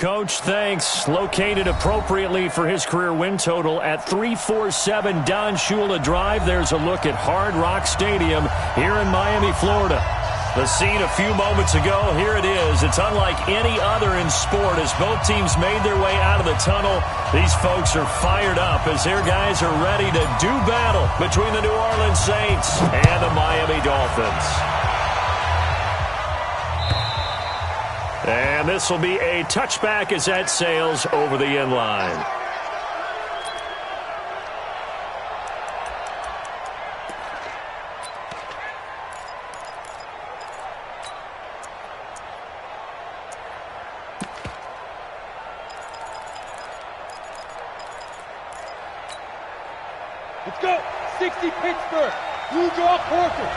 Coach. Thanks. Located appropriately for his career win total at 347 Don Shula Drive. There's a look at Hard Rock Stadium here in Miami, Florida. The scene a few moments ago, here it is. It's unlike any other in sport. As both teams made their way out of the tunnel, these folks are fired up as their guys are ready to do battle between the New Orleans Saints and the Miami Dolphins. And this will be a touchback as that sails over the end line. Let's go. 60 Pittsburgh. Blue draw Porter.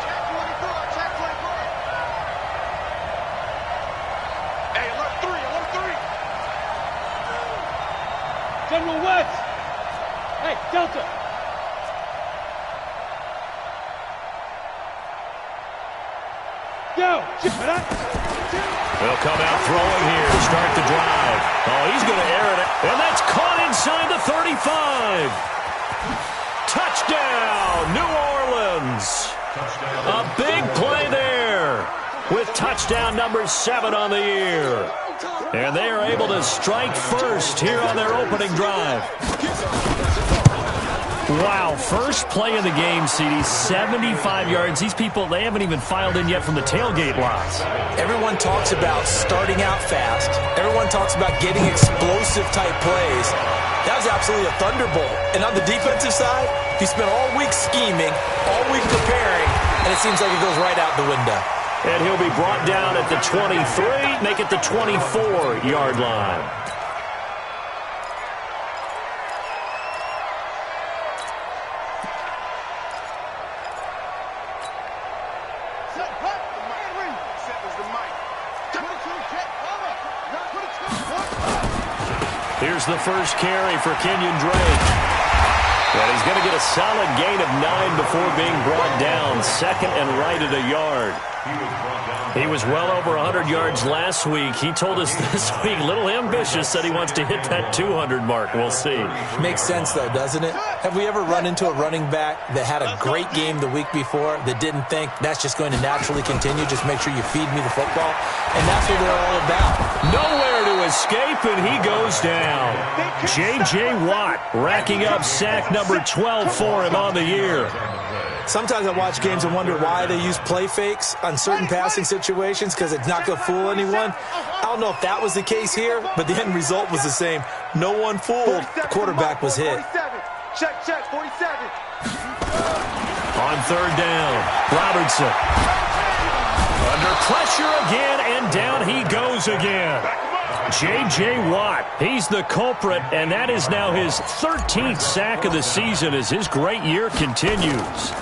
Check 24. Check 24. Hey, alert 3. Alert 3. General West. Hey, Delta. Go. They'll come out throwing here to start the drive. Oh, he's going to air it. And that's caught inside the 35. Touchdown, New Orleans. A big play there with touchdown number 7 on the year. And they are able to strike first here on their opening drive. Wow, first play of the game, CD, 75 yards. These people, they haven't even filed in yet from the tailgate lots. Everyone talks about starting out fast. Everyone talks about getting explosive-type plays. That was absolutely a thunderbolt. And on the defensive side, he spent all week scheming, all week preparing, and it seems like it goes right out the window. And he'll be brought down at the 23, make it the 24-yard line. Here's the first carry for Kenyon Drake. And he's going to get a solid gain of 9 before being brought down. Second and right at a yard. He was well over 100 yards last week. He told us this week, a little ambitious, said he wants to hit that 200 mark. We'll see. Makes sense, though, doesn't it? Have we ever run into a running back that had a great game the week before that didn't think that's just going to naturally continue? Just make sure you feed me the football. And that's what they're all about. Nowhere to escape, and he goes down. J.J. Watt racking up sack number 12 for him on the year. Sometimes I watch games and wonder why they use play fakes on certain passing situations because it's not going to fool anyone. I don't know if that was the case here, but the end result was the same. No one fooled. The quarterback was hit. 47. Check, 47. On third down, Robertson. Under pressure again, and down he goes again. J.J. Watt, he's the culprit, and that is now his 13th sack of the season as his great year continues.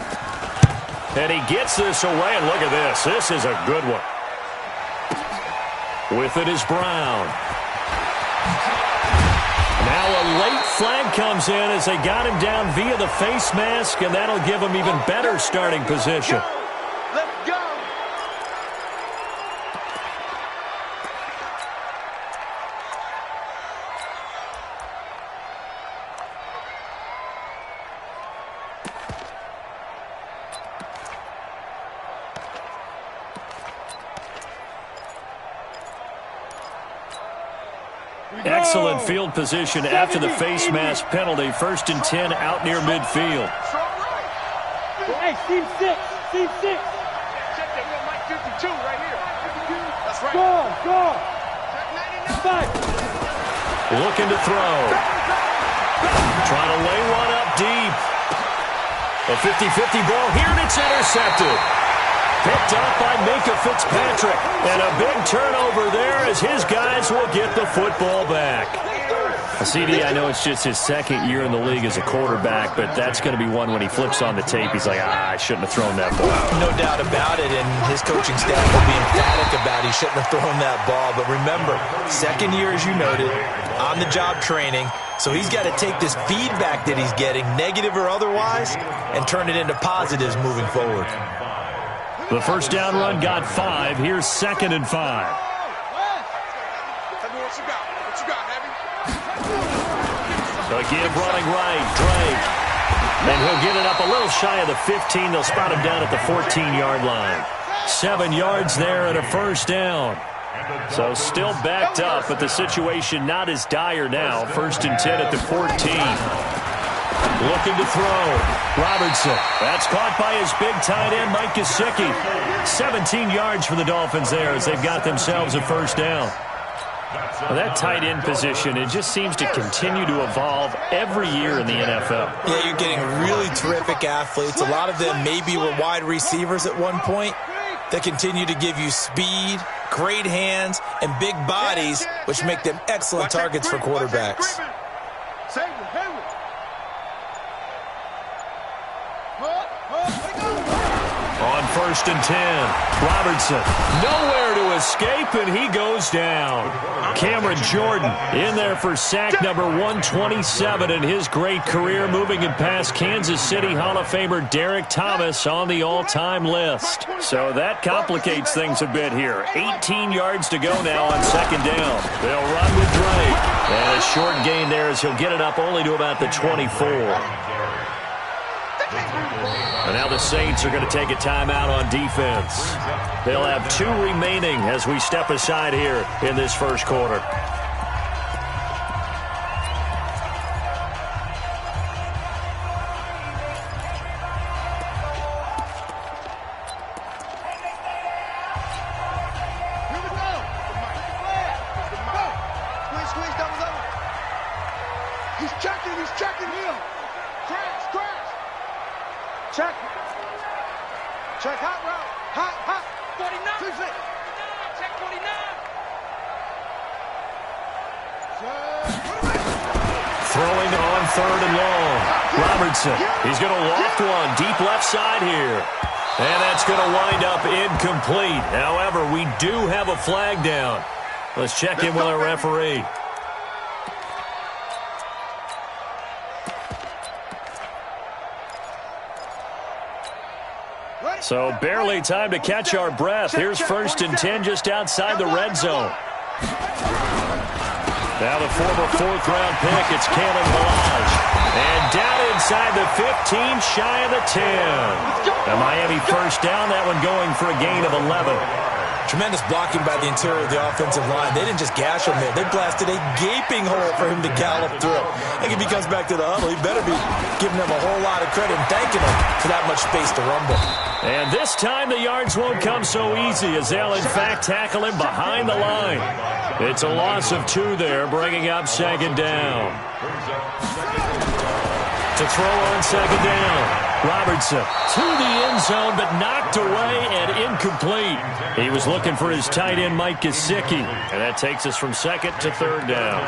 And he gets this away, and look at this. This is a good one. With it is Brown. Now a late flag comes in as they got him down via the face mask, and that'll give him even better starting position. Let's go. Excellent field position after the face mask penalty. 1st and 10 out near midfield. Hey, team 6. Team 6. Check that. We got Mike 52 right here. That's right. Go. Check 99. 5. Looking to throw. Trying to lay one up deep. A 50-50 ball here, and it's intercepted. Picked up by Minkah Fitzpatrick. And a big turnover there as his guys will get the football back. CD, I know it's just his 2nd year in the league as a quarterback, but that's going to be one when he flips on the tape. He's like, I shouldn't have thrown that ball. No doubt about it, and his coaching staff will be emphatic about he shouldn't have thrown that ball. But remember, 2nd year, as you noted, on-the-job training. So he's got to take this feedback that he's getting, negative or otherwise, and turn it into positives moving forward. The first down run got 5. Here's 2nd and 5. What you got? What you got, Heavy? Again, running right, Drake. And he'll get it up a little shy of the 15. They'll spot him down at the 14-yard line. 7 yards there and a first down. So still backed up, but the situation not as dire now. 1st and 10 at the 14. Looking to throw. Robertson. That's caught by his big tight end, Mike Gesicki. 17 yards for the Dolphins there as they've got themselves a first down. Well, that tight end position, it just seems to continue to evolve every year in the NFL. Yeah, you're getting really terrific athletes. A lot of them maybe were wide receivers at one point. They continue to give you speed, great hands, and big bodies, which make them excellent targets for quarterbacks. On 1st and 10, Robertson nowhere to escape, and he goes down. Cameron Jordan in there for sack number 127 in his great career, moving it past Kansas City Hall of Famer Derek Thomas on the all-time list. So that complicates things a bit here. 18 yards to go now on 2nd down. They'll run with Drake. And a short gain there as he'll get it up only to about the 24. And now the Saints are going to take a timeout on defense. They'll have 2 remaining as we step aside here in this first quarter. He's checking him. Crash. Check. Check hot route. Hot. 49. Check 49. Throwing on 3rd and long. Robertson. He's going to loft one deep left side here. And that's going to wind up incomplete. However, we do have a flag down. Let's check in with our referee. So barely time to catch our breath. Here's 1st and 10 just outside the red zone. Now the former 4th-round pick, it's Kalen Ballage. And down inside the 15, shy of the 10. The Miami first down, that one going for a gain of 11. Tremendous blocking by the interior of the offensive line. They didn't just gash him there. They blasted a gaping hole for him to gallop through. I think if he comes back to the huddle, he better be giving them a whole lot of credit and thanking them for that much space to rumble. And this time the yards won't come so easy as they'll, in fact, tackle him behind the line. It's a loss of 2 there, bringing up 2nd down. To throw on 2nd down. Robertson to the end zone, but knocked away and incomplete. He was looking for his tight end, Mike Gesicki. And that takes us from 2nd to 3rd down.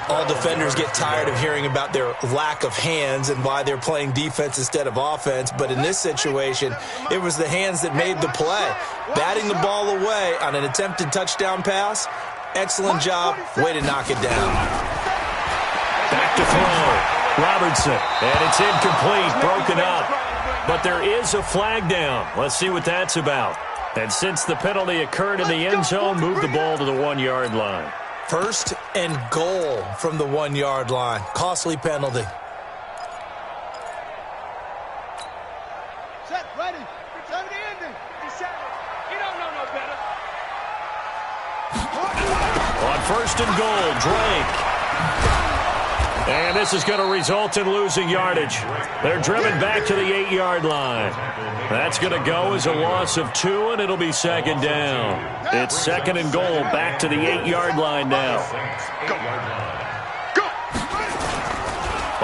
All defenders get tired of hearing about their lack of hands and why they're playing defense instead of offense. But in this situation, it was the hands that made the play. Batting the ball away on an attempted touchdown pass. Excellent job. Way to knock it down. Back to throw. Robertson, and it's incomplete, broken up. But there is a flag down. Let's see what that's about. And since the penalty occurred in the end zone, move the ball to the 1-yard line. 1st and goal from the 1-yard line. Costly penalty. Set, ready. Set the ending. He don't know no better. On 1st and goal, Drake. And this is going to result in losing yardage. They're driven back to the 8-yard line. That's going to go as a loss of 2, and it'll be 2nd down. It's 2nd and goal, back to the 8-yard line now. Go.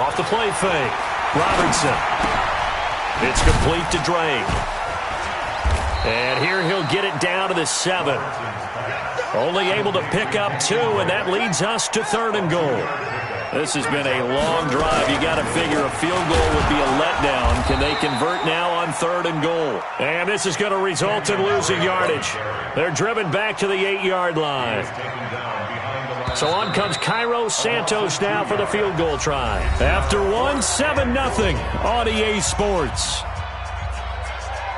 Off the play fake. Robertson. It's complete to Drake. And here he'll get it down to the 7. Only able to pick up 2, and that leads us to 3rd and goal. This has been a long drive. You got to figure a field goal would be a letdown. Can they convert now on 3rd and goal? And this is going to result in losing yardage. They're driven back to the 8-yard line. So on comes Cairo Santos now for the field goal try. After 1, 7-0 on EA Sports.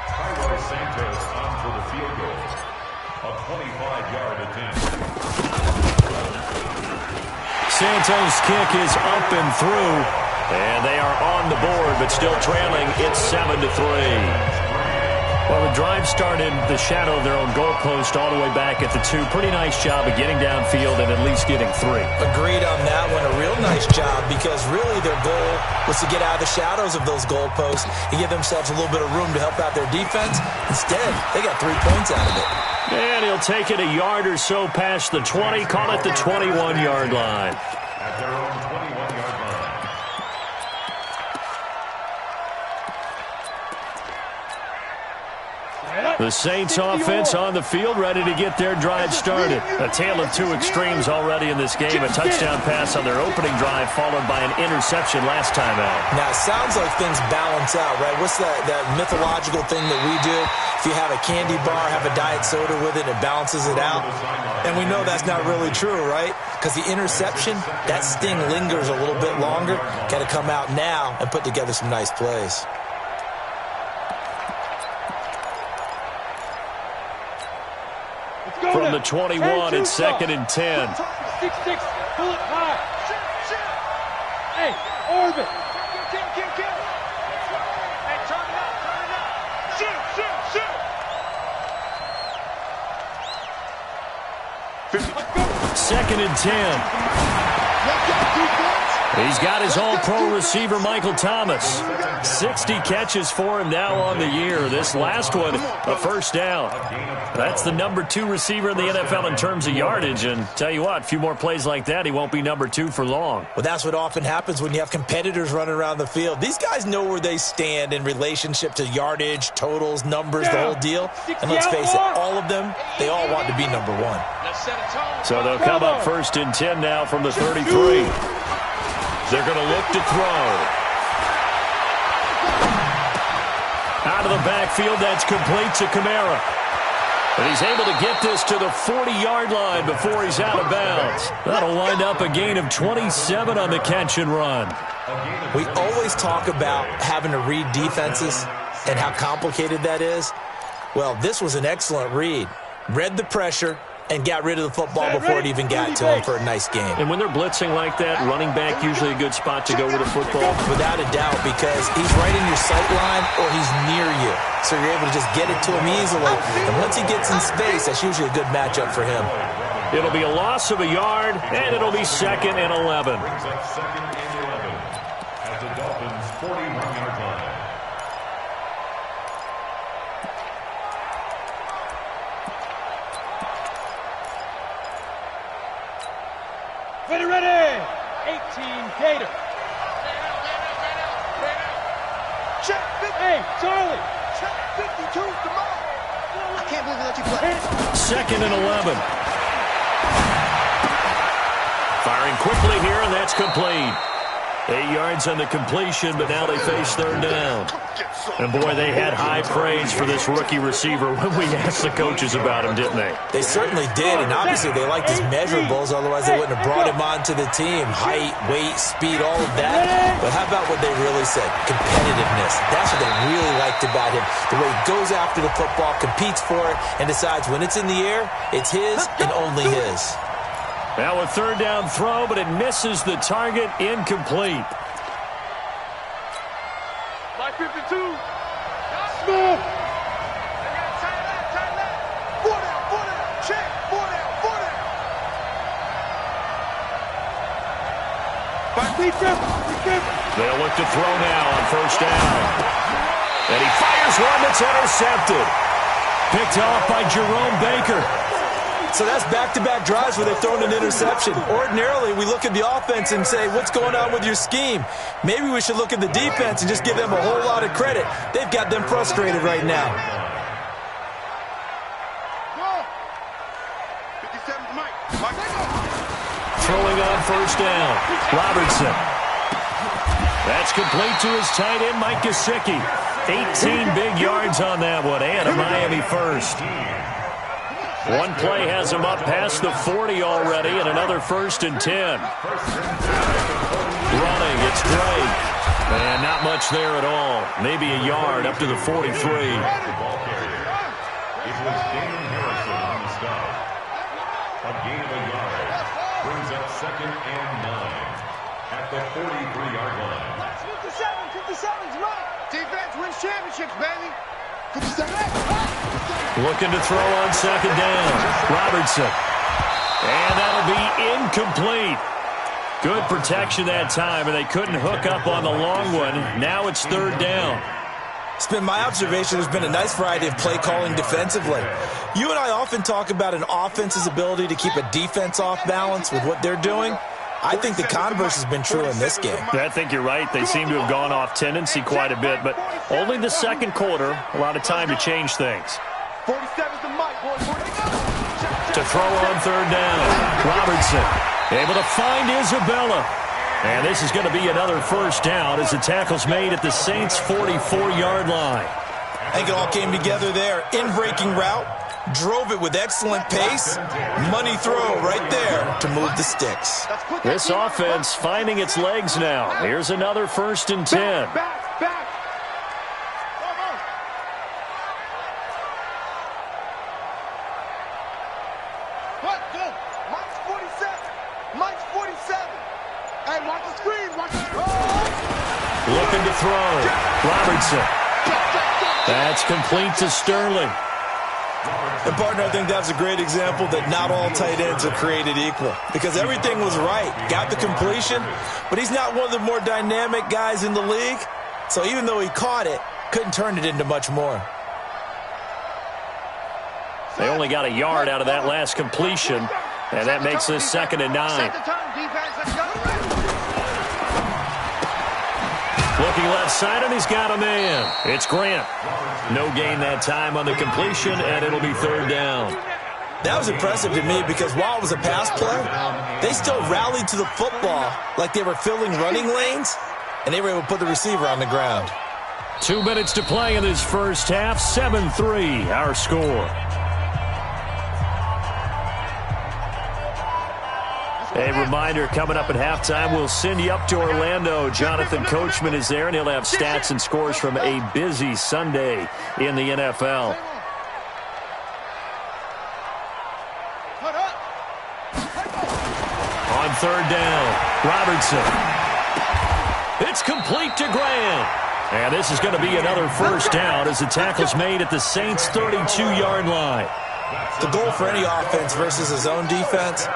Cairo Santos on for the field goal. A 25-yard attempt. Santos' kick is up and through, and they are on the board, but still trailing. It's 7-3. Well, the drive started the shadow of their own goalpost all the way back at the 2. Pretty nice job of getting downfield and at least getting 3. Agreed on that one. A real nice job because really their goal was to get out of the shadows of those goalposts and give themselves a little bit of room to help out their defense. Instead, they got 3 points out of it. And he'll take it a yard or so past the 20, call it the 21-yard line. At their own 21-yard line. The Saints offense on the field, ready to get their drive started. A tale of 2 extremes already in this game. A touchdown pass on their opening drive, followed by an interception last time out. Now, it sounds like things balance out, right? What's that mythological thing that we do? If you have a candy bar, have a diet soda with it, it balances it out. And we know that's not really true, right? Because the interception, that sting lingers a little bit longer. Got to come out now and put together some nice plays. From the 21, it's 2nd and 10. 6-6, pull it high. Hey, orbit. Hey, turn it up. Shoot. 2nd and 10. He's got his all-pro receiver, Michael Thomas. 60 catches for him now on the year. This last one, a first down. That's the number 2 receiver in the NFL in terms of yardage. And tell you what, a few more plays like that, he won't be number 2 for long. Well, that's what often happens when you have competitors running around the field. These guys know where they stand in relationship to yardage, totals, numbers, the whole deal. And let's face it, all of them, they all want to be number 1. Let's set a tone. So they'll come up 1st and 10 now from the 33. They're going to look to throw. Out of the backfield, that's complete to Kamara. And he's able to get this to the 40-yard line before he's out of bounds. That'll wind up a gain of 27 on the catch and run. We always talk about having to read defenses and how complicated that is. Well, this was an excellent read. Read the pressure and got rid of the football before it even got to him for a nice game. And when they're blitzing like that, running back usually a good spot to go with a football. Without a doubt, because he's right in your sight line or he's near you. So you're able to just get it to him easily. And once he gets in space, that's usually a good matchup for him. It'll be a loss of a yard, and it'll be 2nd and 11. Brings up 2nd and 11 at the Dolphins' 41-yard line. Ready. 18, Gator. Check 50. Hey, Charlie. Check 52. Come on. I can't believe they let you play. 2nd and 11. Firing quickly here, and that's complete. 8 yards on the completion, but now they face 3rd down. And, boy, they had high praise for this rookie receiver when we asked the coaches about him, didn't they? They certainly did, and obviously they liked his measurables, otherwise they wouldn't have brought him onto the team. Height, weight, speed, all of that. But how about what they really said? Competitiveness. That's what they really liked about him. The way he goes after the football, competes for it, and decides when it's in the air, it's his and only his. Now a 3rd down throw, but it misses the target, incomplete. Like 52. Smith. Tight left. 4 down. Check. 4 down. They'll look to throw now on 1st down. And he fires one that's intercepted. Picked off by Jerome Baker. So that's back-to-back drives where they've thrown an interception. Ordinarily, we look at the offense and say, what's going on with your scheme? Maybe we should look at the defense and just give them a whole lot of credit. They've got them frustrated right now. 57 to Mike. Throwing on 1st down. Robertson. That's complete to his tight end, Mike Gesicki. 18 big yards on that one, and a Miami first. One play has him up past the 40 already, and another 1st and 10. Running, it's Drake. And not much there at all. Maybe a yard up to the 43. It was Damon Harrison on the stop. A gain of a yard. brings up 2nd and 9 at the 43-yard line. 57's right. Defense wins championships, baby. Looking to throw on 2nd down. Robertson. And that'll be incomplete. Good protection that time, and they couldn't hook up on the long one. Now it's 3rd down. It's been my observation there's been a nice variety of play calling defensively. You and I often talk about an offense's ability to keep a defense off balance with what they're doing. I think the converse has been true in this game. I think you're right. They seem to have gone off tendency quite a bit, but only the 2nd quarter, a lot of time to change things. 47's the mic, boys. To throw on 3rd down. Robertson able to find Isabella. And this is going to be another 1st down as the tackle's made at the Saints' 44-yard line. I think it all came together there. In-breaking route, drove it with excellent pace. Money throw right there to move the sticks. This offense finding its legs now. Here's another 1st and 10. Back. What? Go. Mike's 47. Mike's 47. Hey, watch the screen. Watch the screen. Looking to throw. Robertson. That's complete to Sterling. And, partner, I think that's a great example that not all tight ends are created equal because everything was right. Got the completion, but he's not one of the more dynamic guys in the league. So even though he caught it, couldn't turn it into much more. They only got a yard out of that last completion, and that makes this 2nd and 9. Looking left side, and he's got a man. It's Grant. No gain that time on the completion, and it'll be 3rd down. That was impressive to me because while it was a pass play, they still rallied to the football like they were filling running lanes, and they were able to put the receiver on the ground. 2 minutes to play in this first half. 7-3, our score. A reminder, coming up at halftime, we'll send you up to Orlando. Jonathan Coachman is there, and he'll have stats and scores from a busy Sunday in the NFL. On 3rd down, Robertson. It's complete to Grant. And this is going to be another 1st down as the tackle's made at the Saints' 32-yard line. The goal for any offense versus his own defense,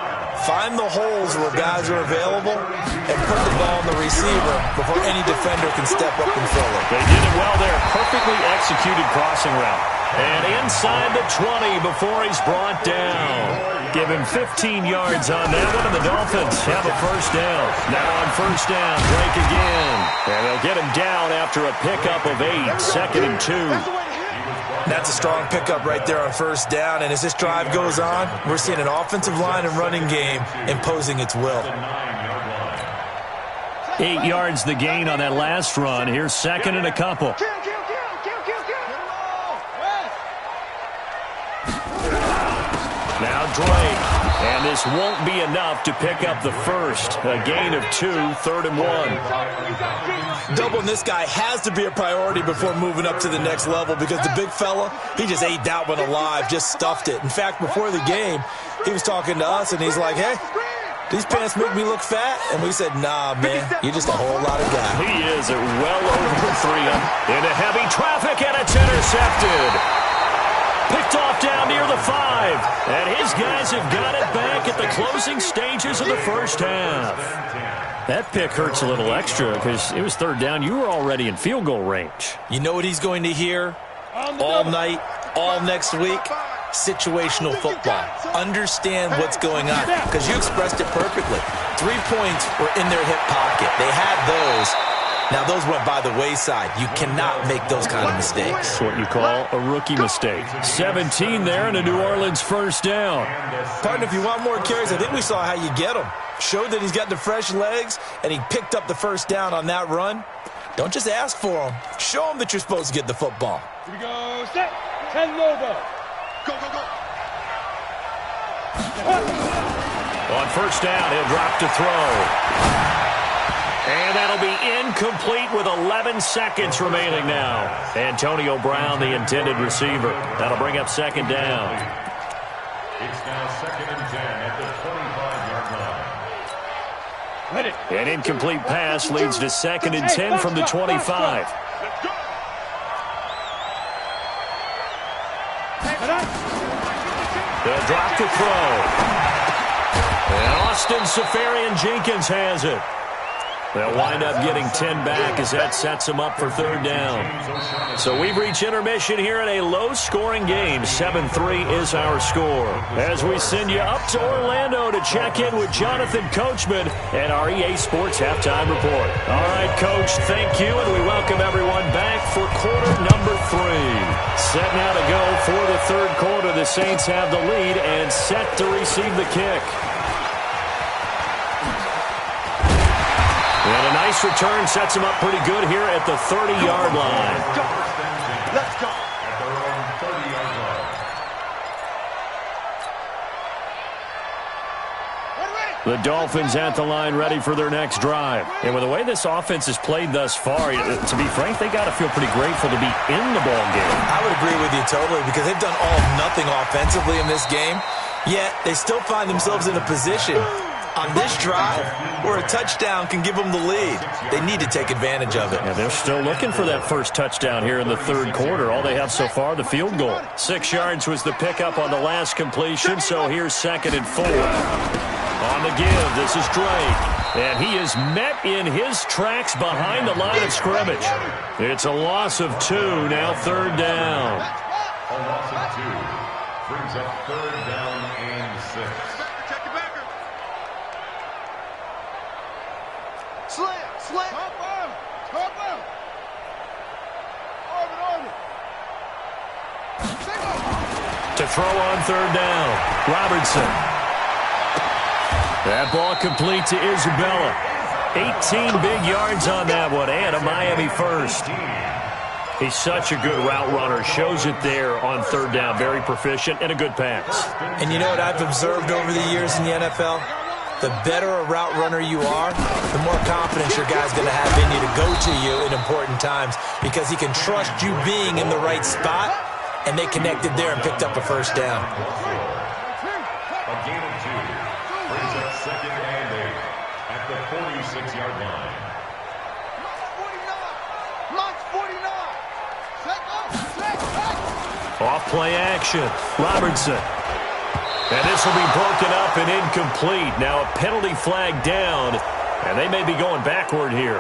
find the holes where guys are available and put the ball on the receiver before any defender can step up and fill it. They did it well there. Perfectly executed crossing route. And inside the 20 before he's brought down. Give him 15 yards on that one, and the Dolphins have a 1st down. Now on 1st down, Drake again. And they'll get him down after a pickup of 8, 2nd and 2. That's a strong pickup right there on 1st down, and as this drive goes on, we're seeing an offensive line and running game imposing its will. 8 yards the gain on that last run. Here's 2nd and a couple. Now Drake, and this won't be enough to pick up the 1st. A gain of 2, 3rd and 1. Doubling this guy has to be a priority before moving up to the next level because the big fella, he just ate that one alive, just stuffed it. In fact, before the game, he was talking to us, and he's like, hey, these pants make me look fat? And we said, nah, man, you're just a whole lot of guy. He is at well over 300. Into heavy traffic, and it's intercepted. Picked off down near the 5. And his guys have got it back at the closing stages of the first half. That pick hurts a little extra because it was 3rd down. You were already in field goal range. You know what he's going to hear all night, all next week? Situational football. Understand what's going on because you expressed it perfectly. 3 points were in their hip pocket. They had those. Now, those went by the wayside. You cannot make those kind of mistakes. That's what you call a rookie mistake. 17 there and a New Orleans 1st down. Partner, if you want more carries, I think we saw how you get them. Showed that he's got the fresh legs, and he picked up the 1st down on that run. Don't just ask for them. Show them that you're supposed to get the football. Here we go. Set. 10 Lobo. Go, go, go. On 1st down, he'll drop to throw. And that'll be incomplete with 11 seconds remaining now. Antonio Brown, the intended receiver. That'll bring up 2nd down. It's now 2nd and 10 at the 25-yard line. An incomplete pass leads to 2nd and 10 from the 25. They'll drop to throw. And Austin Seferian-Jenkins has it. They'll wind up getting 10 back as that sets them up for 3rd down. So we've reached intermission here in a low-scoring game. 7-3 is our score. As we send you up to Orlando to check in with Jonathan Coachman and our EA Sports Halftime Report. All right, Coach, thank you, and we welcome everyone back for quarter number 3. Set now to go for the 3rd quarter. The Saints have the lead and set to receive the kick. And a nice return sets him up pretty good here at the 30-yard line. Let's go. At their own 30-yard line. The Dolphins at the line ready for their next drive. And with the way this offense has played thus far, to be frank, they got to feel pretty grateful to be in the ball game. I would agree with you totally because they've done all nothing offensively in this game, yet they still find themselves in a position on this drive where a touchdown can give them the lead. They need to take advantage of it. Yeah, they're still looking for that first touchdown here in the 3rd quarter. All they have so far, the field goal. 6 yards was the pickup on the last completion, so here's 2nd and 4. On the give, this is Drake. And he is met in his tracks behind the line of scrimmage. It's a loss of 2, now 3rd down. A loss of 2 brings up 3rd down and 6. Slam. Top out. Orbit. To throw on 3rd down, Robertson. That ball complete to Isabella. 18 big yards on that one, and a Miami first. He's such a good route runner. Shows it there on 3rd down. Very proficient and a good pass. And you know what I've observed over the years in the NFL? The better a route runner you are, the more confidence your guy's going to have in you to go to you in important times because he can trust you being in the right spot, and they connected there and picked up a first down. A gain of 2 brings up 2nd and 8 at the 46-yard line. March 49. Off play action. Robertson. And this will be broken up and incomplete. Now a penalty flag down, and they may be going backward here.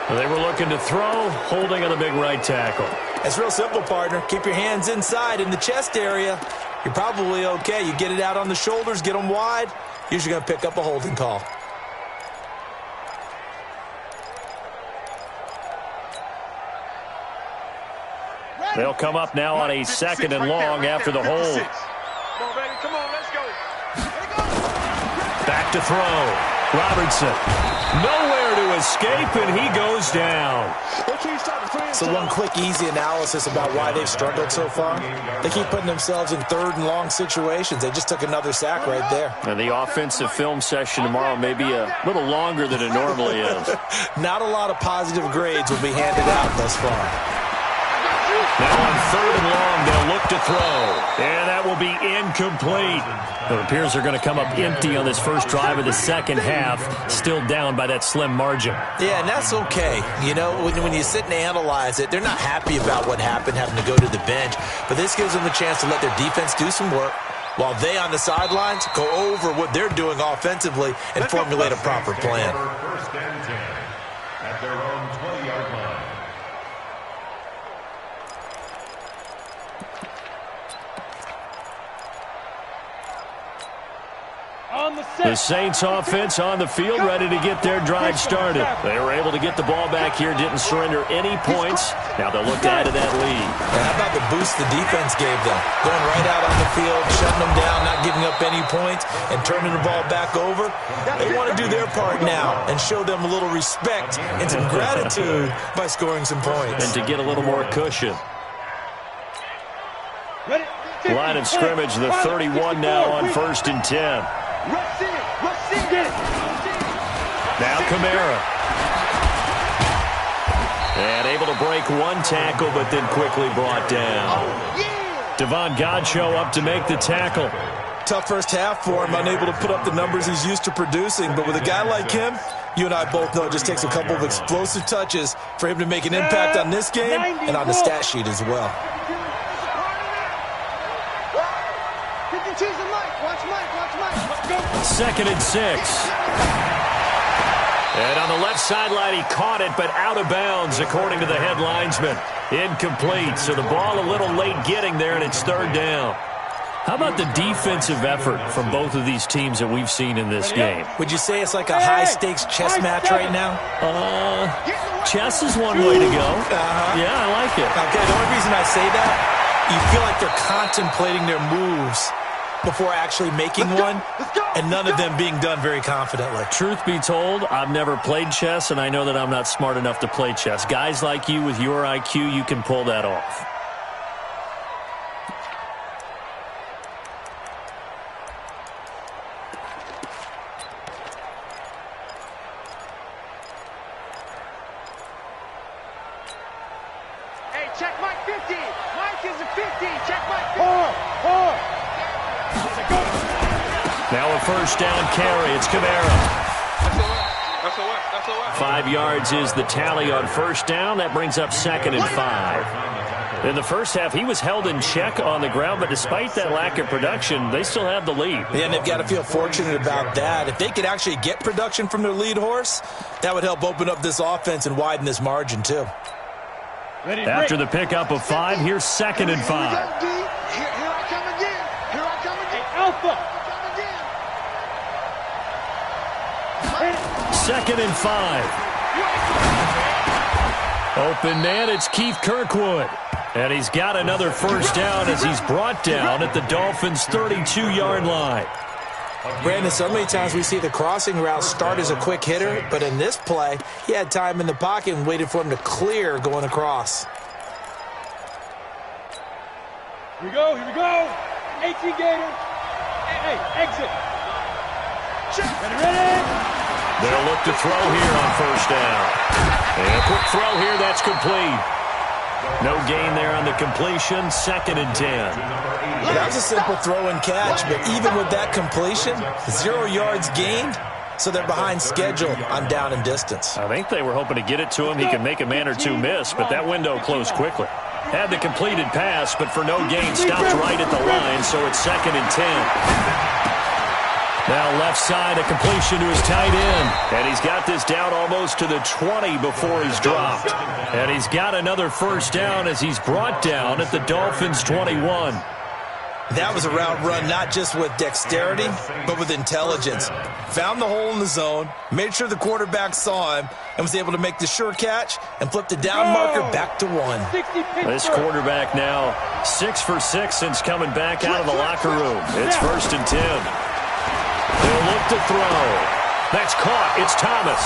They were looking to throw, holding on the big right tackle. It's real simple, partner. Keep your hands inside in the chest area. You're probably okay. You get it out on the shoulders, get them wide. Usually going to pick up a holding call. They'll come up now on a 2nd and long after the hold. Come on, let's go. Back to throw. Robertson. Nowhere to escape, and he goes down. So one quick, easy analysis about why they've struggled so far. They keep putting themselves in 3rd and long situations. They just took another sack right there. And the offensive film session tomorrow may be a little longer than it normally is. Not a lot of positive grades will be handed out thus far. Now on 3rd and long, they'll look to throw. And that will be incomplete. It appears they're going to come up empty on this first drive of the 2nd half, still down by that slim margin. Yeah, and that's okay. You know, when you sit and analyze it, they're not happy about what happened, having to go to the bench. But this gives them a chance to let their defense do some work while they on the sidelines go over what they're doing offensively and formulate a proper plan. 1st and 10 at their own 20-yard line. The Saints offense on the field, ready to get their drive started. They were able to get the ball back here, didn't surrender any points. Now they'll look to add to that lead. And how about the boost the defense gave them? Going right out on the field, shutting them down, not giving up any points, and turning the ball back over. They want to do their part now and show them a little respect and some gratitude by scoring some points. And to get a little more cushion. Line of scrimmage, the 31 now on 1st and 10. Now Kamara. And able to break one tackle, but then quickly brought down. Devon Godchaux up to make the tackle. tough first half for him, unable to put up the numbers he's used to producing. But with a guy like him, you and I both know it just takes a couple of explosive touches for him to make an impact on this game and on the stat sheet as well. Second and 6. And on the left sideline, he caught it, but out of bounds, according to the head linesman. Incomplete, so the ball a little late getting there, and it's third down. How about the defensive effort from both of these teams that we've seen in this game? Would you say it's like a high-stakes chess match right now? Chess is one way to go. Yeah, I like it. Okay, the only reason I say that, you feel like they're contemplating their moves before actually making one, and none of them being done very confidently. Truth be told, I've never played chess, and I know that I'm not smart enough to play chess. Guys like you with your IQ, you can pull that off. Hey, check Mike 50. Mike is a 50. Check Mike 50. Now a first down carry. It's Kamara. That's 5 yards is the tally on first down. That brings up 2nd and 5. In the first half, he was held in check on the ground, but despite that lack of production, they still have the lead. Yeah, and they've got to feel fortunate about that. If they could actually get production from their lead horse, that would help open up this offense and widen this margin, too. After the pickup of 5, here's 2nd and 5. Here I come again. Here I come again. Alpha. 2nd and 5. Open man, it's Keith Kirkwood. And he's got another first down as he's brought down at the Dolphins' 32-yard line. Brandon, so many times we see the crossing route start as a quick hitter, but in this play, he had time in the pocket and waited for him to clear going across. Here we go. 18 Gator. Hey, exit. Ready. They'll look to throw here on first down. And a quick throw here, that's complete. No gain there on the completion, 2nd and 10. That was a simple throw and catch, but even with that completion, 0 yards gained, so they're behind schedule on down and distance. I think they were hoping to get it to him. He could make a man or two miss, but that window closed quickly. Had the completed pass, but for no gain, stopped right at the line, so it's 2nd and 10. Now left side, a completion to his tight end. And he's got this down almost to the 20 before he's dropped. And he's got another first down as he's brought down at the Dolphins' 21. That was a route run not just with dexterity, but with intelligence. Found the hole in the zone, made sure the quarterback saw him, and was able to make the sure catch and flip the down marker back to 1. This quarterback now 6 for 6 since coming back out of the locker room. It's 1st and 10. They'll look to throw. That's caught. It's Thomas.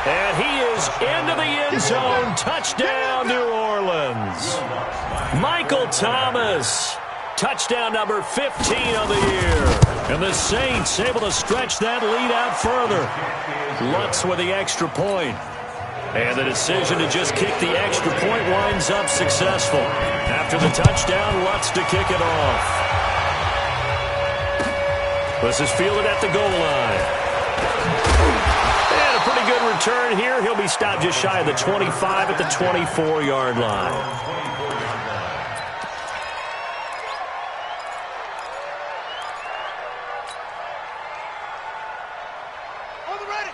And he is into the end zone. Touchdown, New Orleans. Michael Thomas. Touchdown number 15 on the year. And the Saints able to stretch that lead out further. Lutz with the extra point. And the decision to just kick the extra point winds up successful. After the touchdown, Lutz to kick it off. This is fielded at the goal line. And a pretty good return here. He'll be stopped just shy of the 25 at the 24-yard line.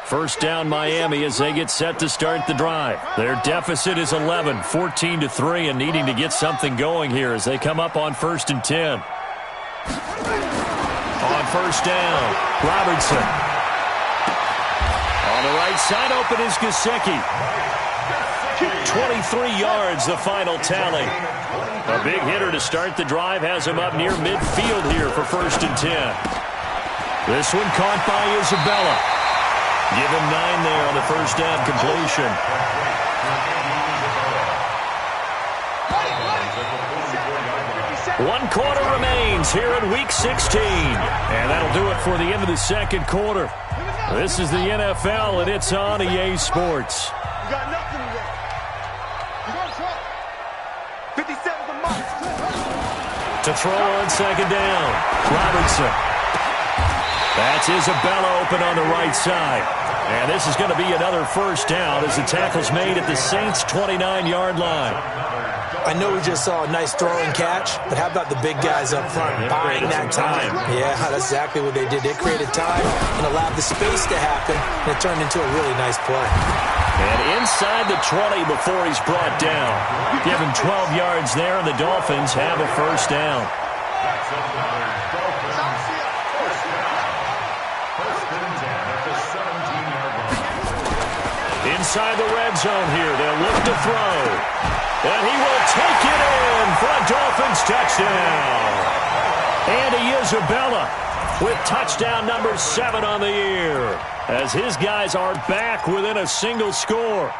First down Miami as they get set to start the drive. Their deficit is 11, 14-3, and needing to get something going here as they come up on 1st and 10. On first down, Robertson. On the right side, open is Gesicki. 23 yards, the final tally. A big hitter to start the drive has him up near midfield here for 1st and 10. This one caught by Isabella. Give him 9 there on the first down completion. 1 quarter remains here in Week 16. And that'll do it for the end of the second quarter. This is the NFL, and it's on EA Sports. You got nothing today. You got to try. 57's a mark. To throw on second down, Robertson. That's Isabella open on the right side. And this is going to be another first down as the tackle's made at the Saints' 29-yard line. I know we just saw a nice throwing catch, but how about the big guys up front buying that time? Yeah, that's exactly what they did. They created time and allowed the space to happen, and it turned into a really nice play. And inside the 20 before he's brought down. Give him 12 yards there, and the Dolphins have a first down. Inside the red zone here, they'll look to throw. And he will take it in for a Dolphins touchdown. Andy Isabella with touchdown number 7 on the year, as his guys are back within a single score.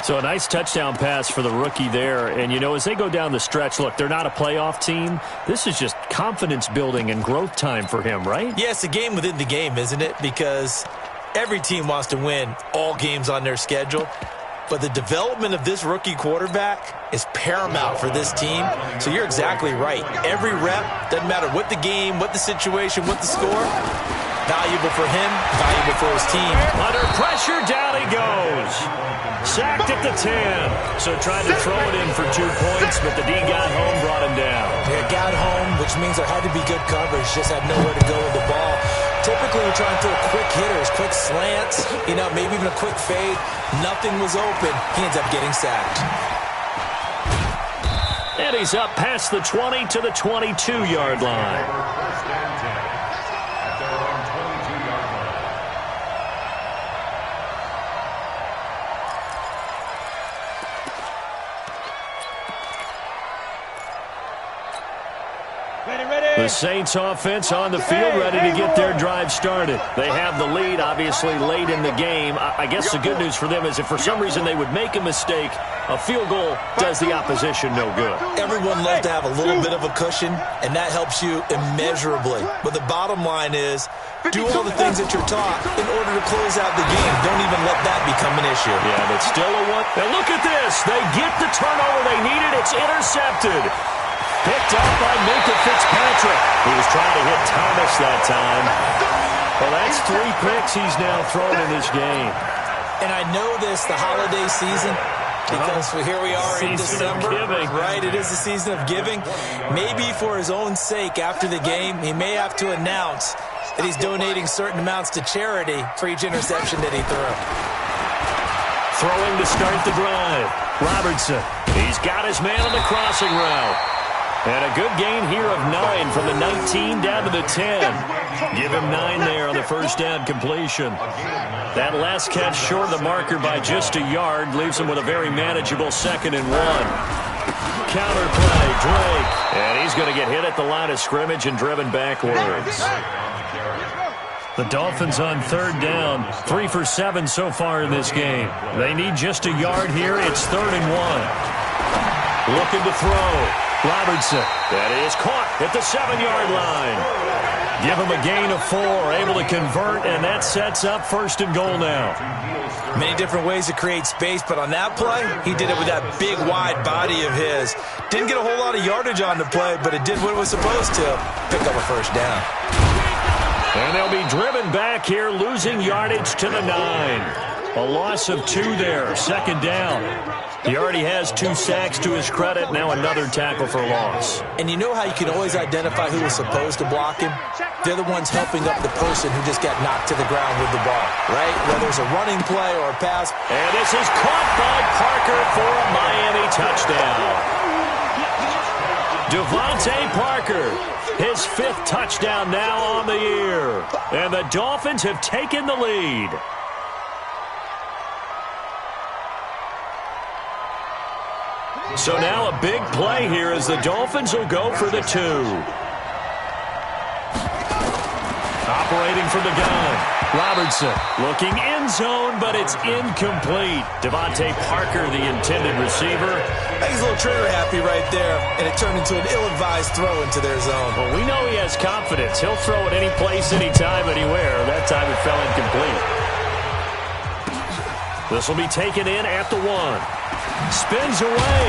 So a nice touchdown pass for the rookie there. And, you know, as they go down the stretch, look, they're not a playoff team. This is just confidence building and growth time for him, right? Yeah, it's a game within the game, isn't it? Because every team wants to win all games on their schedule. But the development of this rookie quarterback is paramount for this team. So you're exactly right. Every rep, doesn't matter what the game, what the situation, what the score, valuable for him, valuable for his team. Under pressure, down he goes. Sacked at the 10. So tried to throw it in for 2 points, but the D got home, brought him down. Yeah, got home, which means there had to be good coverage. Just had nowhere to go with the ball. Typically, we're trying to throw quick hitters, quick slants, you know, maybe even a quick fade. Nothing was open. He ends up getting sacked. And he's up past the 20 to the 22-yard line. First and 10 at their own 22-yard line. The Saints offense on the field, ready to get their drive started. They have the lead, obviously, late in the game. I guess the good news for them is if for some reason they would make a mistake, a field goal does the opposition no good. Everyone loves to have a little bit of a cushion, and that helps you immeasurably. But the bottom line is, do all the things that you're taught in order to close out the game. Don't even let that become an issue. Yeah, but still a one. And look at this. They get the turnover they needed. It's intercepted. Picked up by Minkah Fitzpatrick. He was trying to hit Thomas that time. Well, that's 3 picks he's now thrown in this game. And I know this, the holiday season, because here we are in December, right? It is the season of giving. Maybe for his own sake, after the game, he may have to announce that he's donating certain amounts to charity for each interception that he threw. Throwing to start the drive. Robertson. He's got his man on the crossing route. And a good gain here of 9 from the 19 down to the 10. Give him 9 there on the first down completion. That last catch short of the marker by just a yard leaves him with a very manageable 2nd and 1. Counter play, Drake. And he's going to get hit at the line of scrimmage and driven backwards. The Dolphins on 3rd down. 3 for 7 so far in this game. They need just a yard here. It's 3rd and 1. Looking to throw. Robertson. That is caught at the 7-yard line. Give him a gain of 4. Able to convert, and that sets up 1st and goal now. Many different ways to create space, but on that play, he did it with that big, wide body of his. Didn't get a whole lot of yardage on the play, but it did what it was supposed to. Pick up a first down. And they'll be driven back here, losing yardage to the 9. A loss of 2 there, 2nd down. He already has 2 sacks to his credit, now another tackle for loss. And you know how you can always identify who was supposed to block him? They're the ones helping up the person who just got knocked to the ground with the ball, right? Whether it's a running play or a pass. And this is caught by Parker for a Miami touchdown. Devontae Parker, his 5th touchdown now on the year. And the Dolphins have taken the lead. So now a big play here as the Dolphins will go for the 2. Operating from the gun. Robertson looking end zone, but it's incomplete. Devontae Parker, the intended receiver. He's a little trigger happy right there, and it turned into an ill-advised throw into their zone. Well, we know he has confidence. He'll throw it any place, anytime, anywhere. That time it fell incomplete. This will be taken in at the 1. Spins away.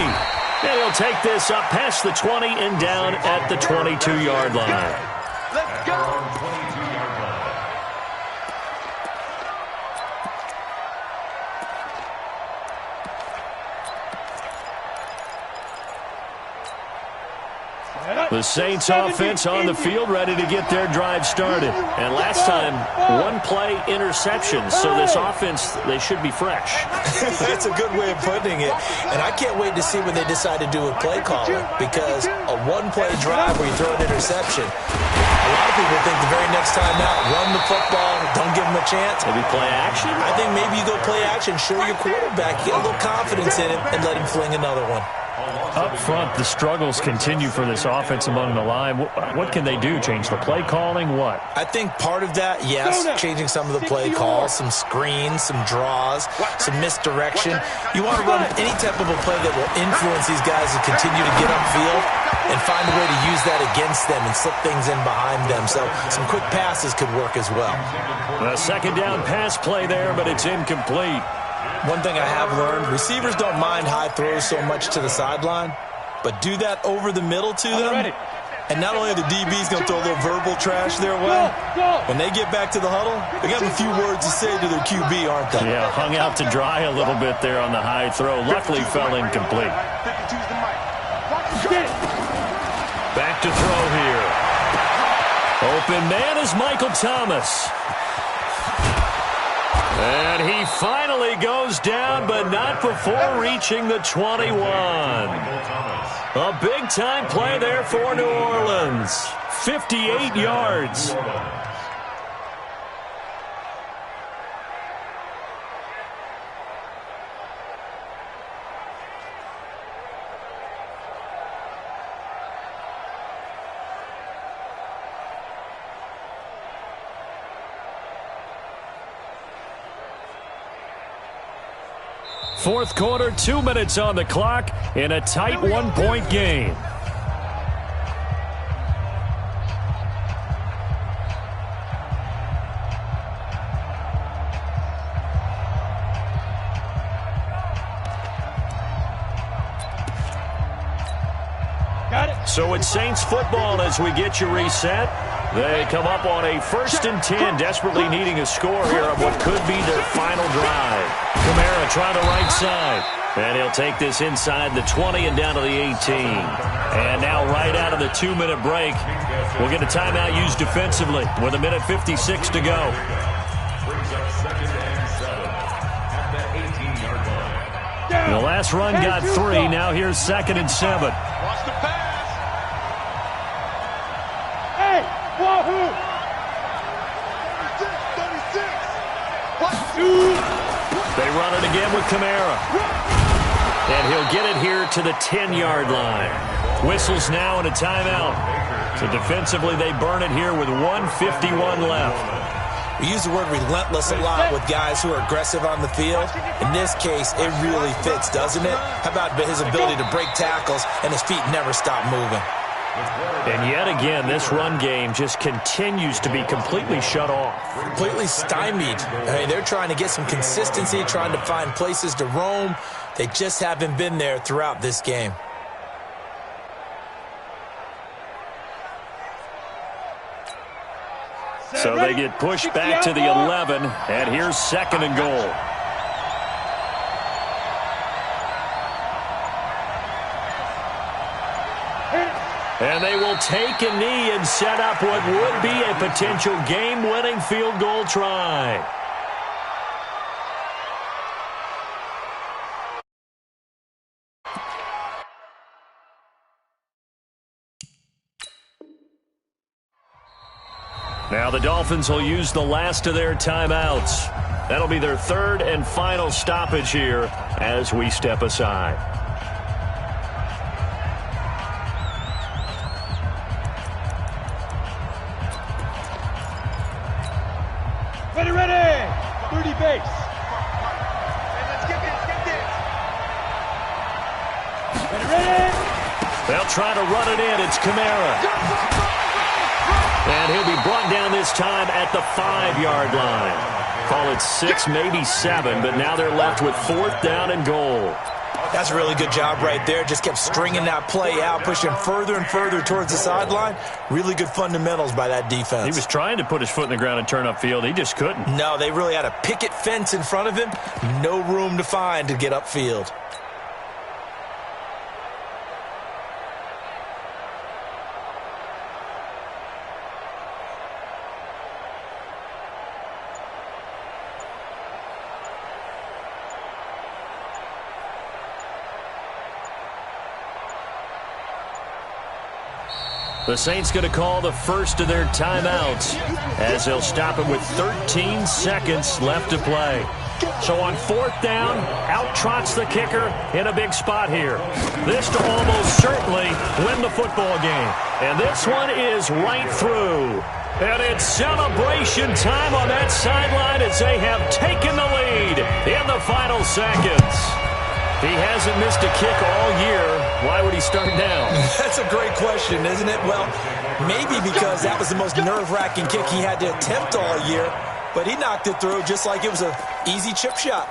And he'll take this up past the 20 and down at the 22-yard line. Let's go. The Saints offense on the field, ready to get their drive started. And last time, one-play interception. So this offense, they should be fresh. That's a good way of putting it. And I can't wait to see when they decide to do a play calling, because a one-play drive where you throw an interception, a lot of people think the very next time out, run the football, don't give them a chance. Maybe play action? I think maybe you go play action, show your quarterback, get a little confidence in him, and let him fling another one. Up front, the struggles continue for this offense among the line. What can they do? Change the play calling? What? I think part of that, yes, changing some of the play calls, some screens, some draws, some misdirection. You want to run any type of a play that will influence these guys to continue to get upfield and find a way to use that against them and slip things in behind them. So some quick passes could work as well. A second down pass play there, but it's incomplete. One thing I have learned, receivers don't mind high throws so much to the sideline, but do that over the middle to them, and not only are the DBs going to throw a little verbal trash their way, when they get back to the huddle, they got a few words to say to their QB, aren't they? Yeah, hung out to dry a little bit there on the high throw. Luckily fell incomplete. Back to throw here. Open man is Michael Thomas. And he finally goes down, but not before reaching the 21. A big-time play there for New Orleans. 58 yards. Fourth quarter, 2 minutes on the clock in a tight one-point game. Got it. So it's Saints football as we get you reset. They come up on a 1st and 10, desperately needing a score here on what could be their final drive. Kamara trying the right side. And he'll take this inside the 20 and down to the 18. And now right out of the 2-minute break, we'll get a timeout used defensively with 1:56 to go. The last run got 3. Now here's 2nd and 7. Watch the pass. Hey, wahoo! 36. They run it again with Kamara. And he'll get it here to the 10-yard line. Whistles now and a timeout. So defensively, they burn it here with 1:51 left. We use the word relentless a lot with guys who are aggressive on the field. In this case, it really fits, doesn't it? How about his ability to break tackles and his feet never stop moving? And yet again, this run game just continues to be completely shut off. Completely stymied. I mean, they're trying to get some consistency, trying to find places to roam. They just haven't been there throughout this game. So they get pushed back to the 11, and here's 2nd and goal. And they will take a knee and set up what would be a potential game-winning field goal try. Now the Dolphins will use the last of their timeouts. That'll be their 3rd and final stoppage here as we step aside. Ready. 30 base. And let's get this. Ready. They'll try to run it in. It's Kamara. And he'll be brought down this time at the 5-yard line. Call it 6, maybe 7, but now they're left with 4th down and goal. That's a really good job right there. Just kept stringing that play out, pushing further and further towards the sideline. Really good fundamentals by that defense. He was trying to put his foot in the ground and turn upfield. He just couldn't. No, they really had a picket fence in front of him. No room to find to get upfield. The Saints going to call the first of their timeouts as they'll stop it with 13 seconds left to play. So on fourth down, out trots the kicker in a big spot here. This to almost certainly win the football game. And this one is right through. And it's celebration time on that sideline as they have taken the lead in the final seconds. He hasn't missed a kick all year. Why would he start now? That's a great question, isn't it? Well, maybe because that was the most nerve-wracking kick he had to attempt all year, but he knocked it through just like it was an easy chip shot.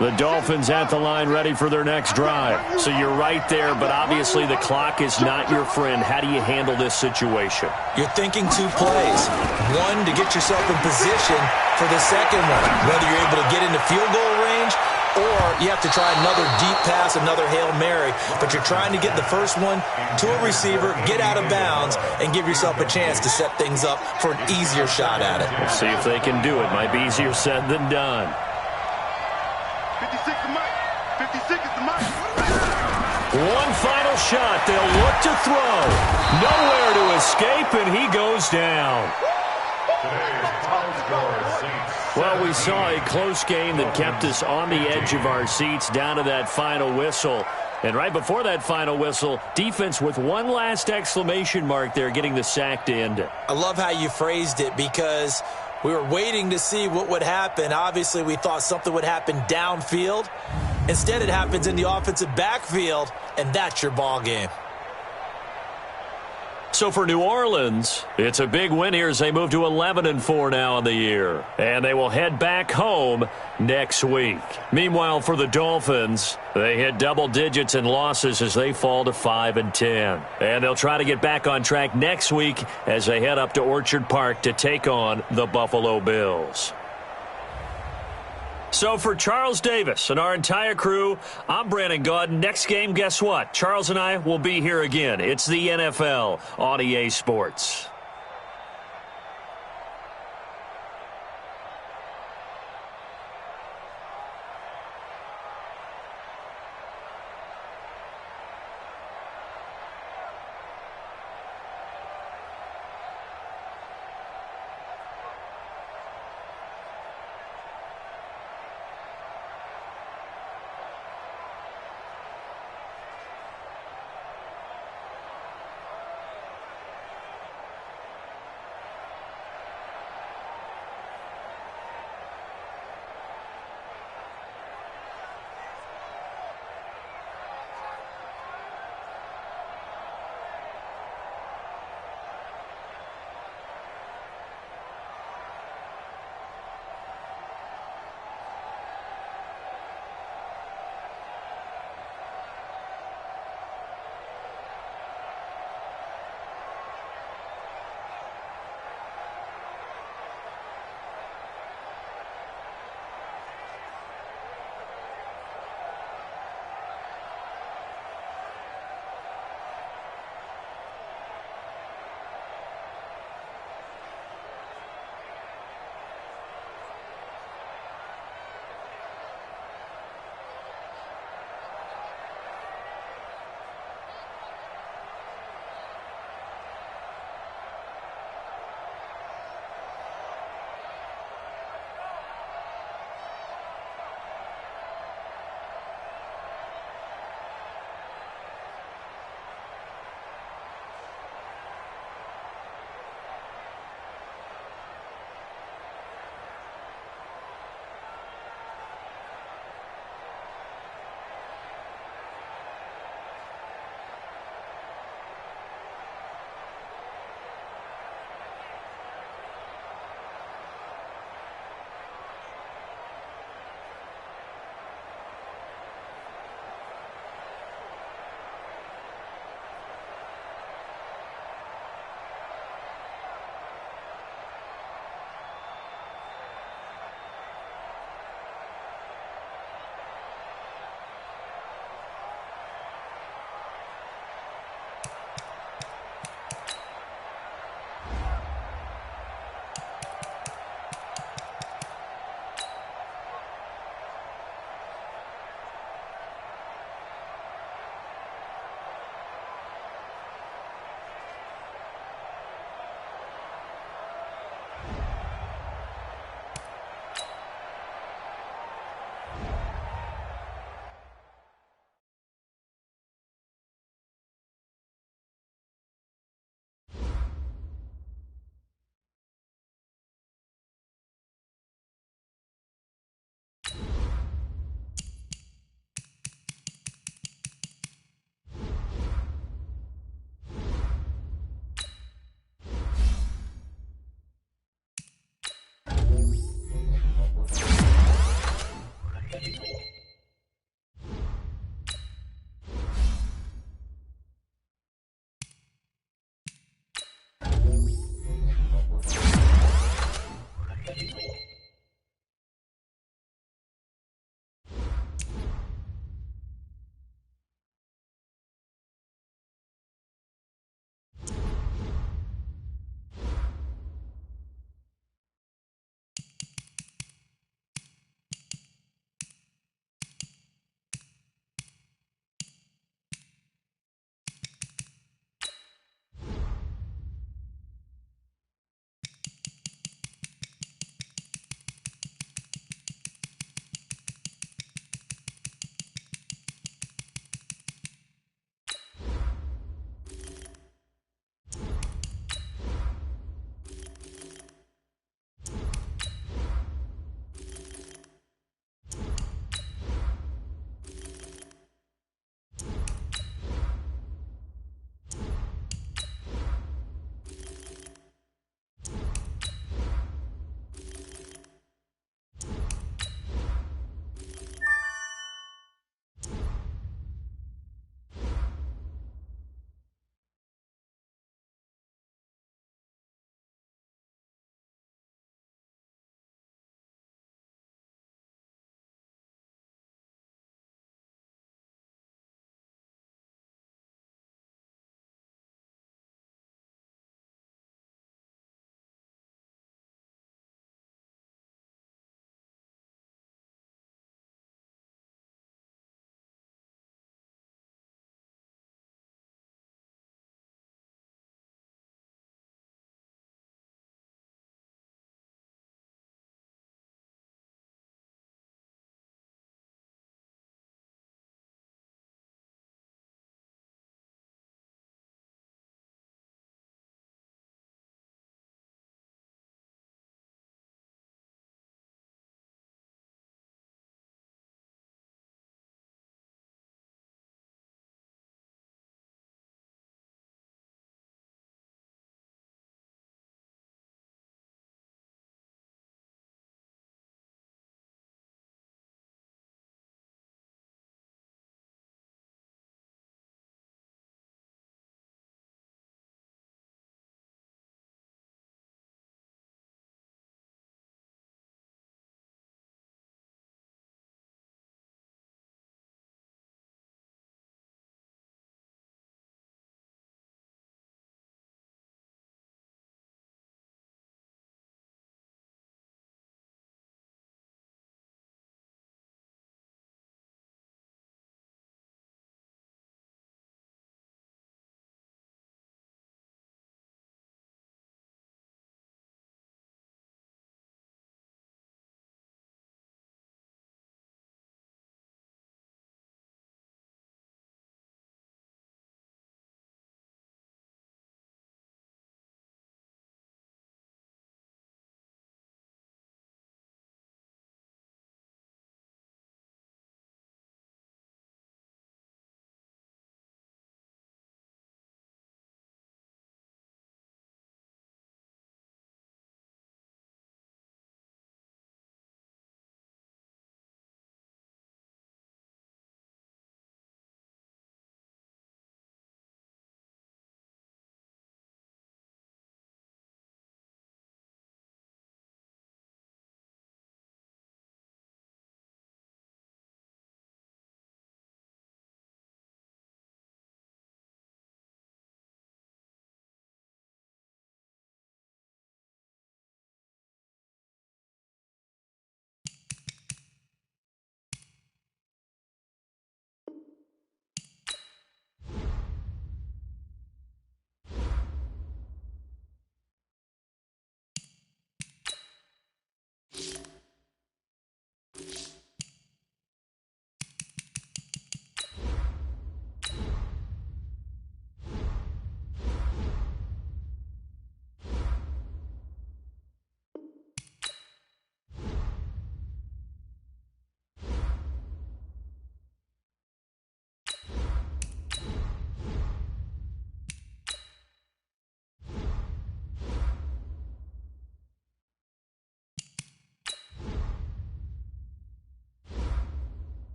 The Dolphins at the line ready for their next drive. So you're right there, but obviously the clock is not your friend. How do you handle this situation? You're thinking two plays. One, to get yourself in position for the second one, whether you're able to get into field goal range or you have to try another deep pass, another Hail Mary. But you're trying to get the first one to a receiver, get out of bounds, and give yourself a chance to set things up for an easier shot at it. We'll see if they can do it. Might be easier said than done. 56 is Mike. 56 is the Mike. One final shot. They'll look to throw. Nowhere to escape, and he goes down. Well, we saw a close game that kept us on the edge of our seats down to that final whistle. And right before that final whistle, defense with one last exclamation mark there, getting the sack to end it. I love how you phrased it because we were waiting to see what would happen. Obviously, we thought something would happen downfield. Instead, it happens in the offensive backfield, and that's your ball game. So for New Orleans, it's a big win here as they move to 11-4 now in the year. And they will head back home next week. Meanwhile, for the Dolphins, they hit double digits in losses as they fall to 5-10. And they'll try to get back on track next week as they head up to Orchard Park to take on the Buffalo Bills. So for Charles Davis and our entire crew, I'm Brandon Gaudin. Next game, guess what? Charles and I will be here again. It's the NFL on EA Sports.